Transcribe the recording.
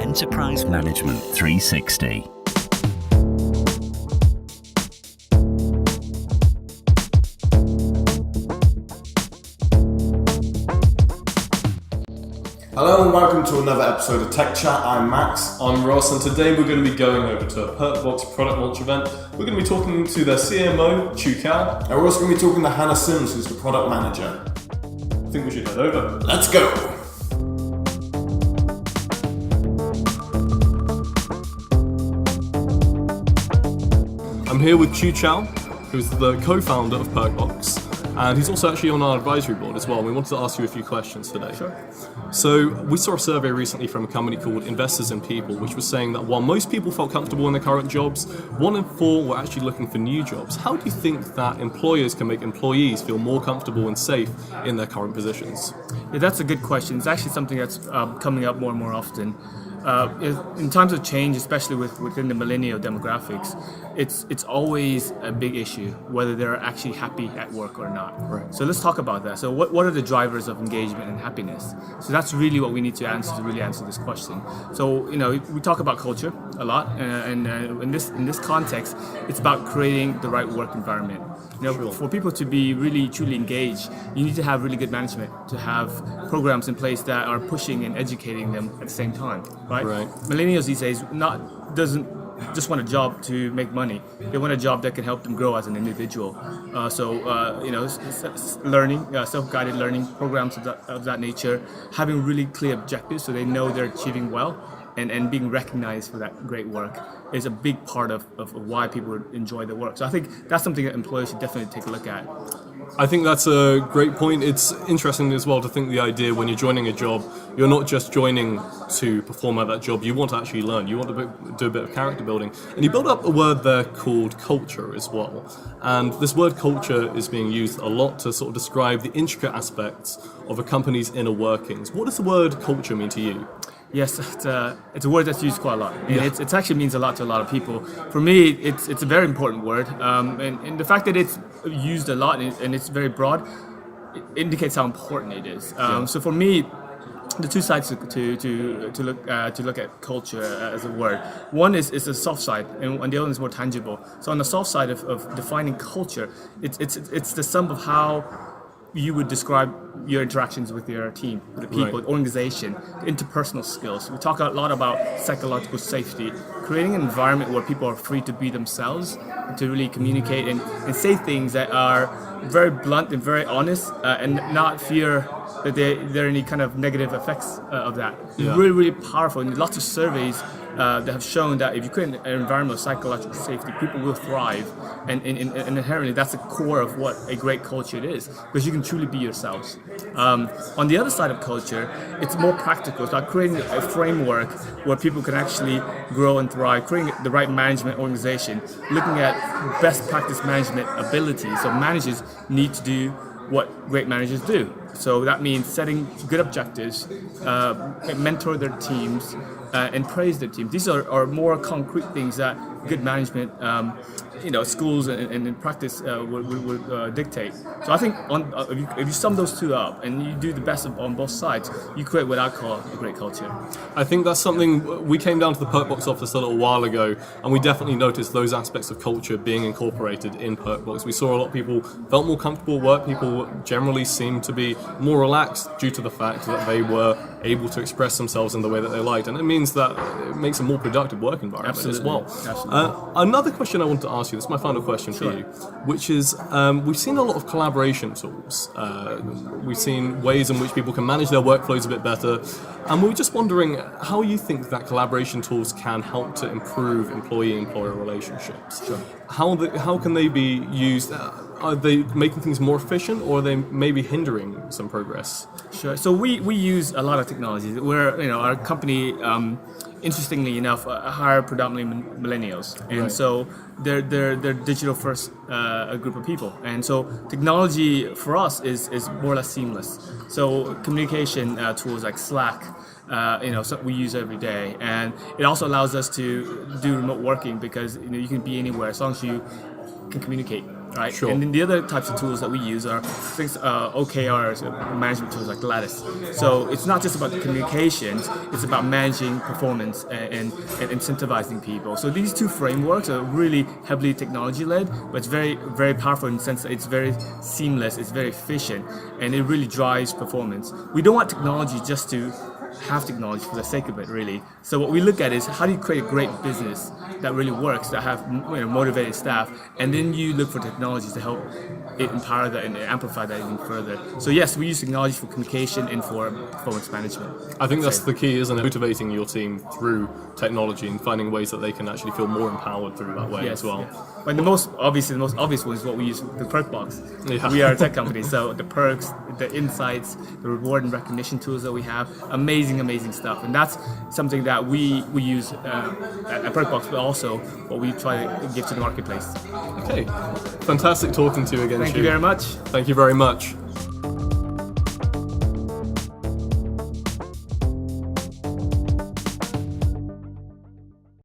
Enterprise Management 360. Hello and welcome to another episode of Tech Chat. I'm Max. I'm Ross, and today we're going to be going over to a Perkbox product launch event. We're going to be talking to their CMO, Chieu Cao. And we're also going to be talking to Hannah Sims, who's the product manager. I think we should head over. Let's go! I'm here with Chieu Cao, who's the co-founder of Perkbox, and he's also actually on our advisory board as well. We wanted to ask you a few questions today. Sure. So we saw a survey recently from a company called Investors in People, which was saying that while most people felt comfortable in their current jobs, 1 in 4 were actually looking for new jobs. How do you think that employers can make employees feel more comfortable and safe in their current positions? Yeah, that's a good question. It's actually something that's coming up more and more often. In times of change, especially within the millennial demographics, it's always a big issue whether they're actually happy at work or not. Right. So let's talk about that. So what are the drivers of engagement and happiness? So that's really what we need to answer to really answer this question. So we talk about culture a lot, and in this context, it's about creating the right work environment. Sure. For people to be really truly engaged, you need to have really good management, to have programs in place that are pushing and educating them at the same time, right? Millennials these days doesn't just want a job to make money. They want a job that can help them grow as an individual. Learning, self-guided learning programs of that nature, having really clear objectives so they know they're achieving well, and being recognized for that great work is a big part of why people enjoy the work. So I think that's something that employers should definitely take a look at. I think that's a great point. It's interesting as well to think the idea when you're joining a job, you're not just joining to perform at that job, you want to actually learn, you want to do a bit of character building. And you build up a word there called culture as well. And this word culture is being used a lot to sort of describe the intricate aspects of a company's inner workings. What does the word culture mean to you? Yes, it's a word that's used quite a lot, and it actually means a lot to a lot of people. For me, it's a very important word, and the fact that it's used a lot and it's very broad, it indicates how important it is. So for me, the two sides to look at culture as a word. One is the soft side, and the other one is more tangible. So on the soft side of defining culture, it's the sum of how you would describe your interactions with your team, with the people, organization, interpersonal skills. We talk a lot about psychological safety, creating an environment where people are free to be themselves, to really communicate and say things that are very blunt and very honest, and not fear that there are any kind of negative effects of that. It's really, really powerful, and lots of surveys that have shown that if you create an environment of psychological safety, people will thrive, and inherently that's the core of what a great culture is, because you can truly be yourselves. On the other side of culture, it's more practical. It's about creating a framework where people can actually grow and thrive, creating the right management organization, looking at best practice management abilities. So managers need to do what great managers do. So that means setting good objectives, mentor their teams, and praise their team. These are more concrete things that good management, schools and in practice would dictate. So I think if you sum those two up and you do the best on both sides, you create what I call a great culture. I think that's something, we came down to the Perkbox office a little while ago, and we definitely noticed those aspects of culture being incorporated in Perkbox. We saw a lot of people felt more comfortable at work. People generally seemed to be more relaxed due to the fact that they were able to express themselves in the way that they liked, and it means that it makes a more productive work environment as well. Another question I want to ask you, this is my final question for you, which is we've seen a lot of collaboration tools. We've seen ways in which people can manage their workflows a bit better, and we were just wondering how you think that collaboration tools can help to improve employee-employer relationships. Sure. How can they be used? Are they making things more efficient, or are they maybe hindering some progress? Sure. So we use a lot of technologies. Our company, interestingly enough, hire predominantly millennials, and so they're digital first group of people, and so technology for us is more or less seamless. So communication tools like Slack, we use every day, and it also allows us to do remote working because you can be anywhere as long as you can communicate. right? Sure. And then the other types of tools that we use are things, OKRs, management tools like Lattice. So it's not just about the communications, it's about managing performance and incentivizing people. So these two frameworks are really heavily technology-led, but it's very, very powerful in the sense that it's very seamless, it's very efficient, and it really drives performance. We don't want technology just to have technology for the sake of it, really. So what we look at is how do you create a great business that really works, that have motivated staff, and then you look for technologies to help it empower that and amplify that even further. So yes, we use technology for communication and for performance management. I think that's the key, isn't it? Motivating your team through technology and finding ways that they can actually feel more empowered through that way as well. Yeah. But the most obvious one is what we use, the Perkbox. Yeah. We are a tech company, so the perks, the insights, the reward and recognition tools that we have, amazing stuff. And that's something that we use at Perkbox, but also what we try to give to the marketplace. Okay, fantastic talking to you again, Thank Chieu. you very much. Thank you very much.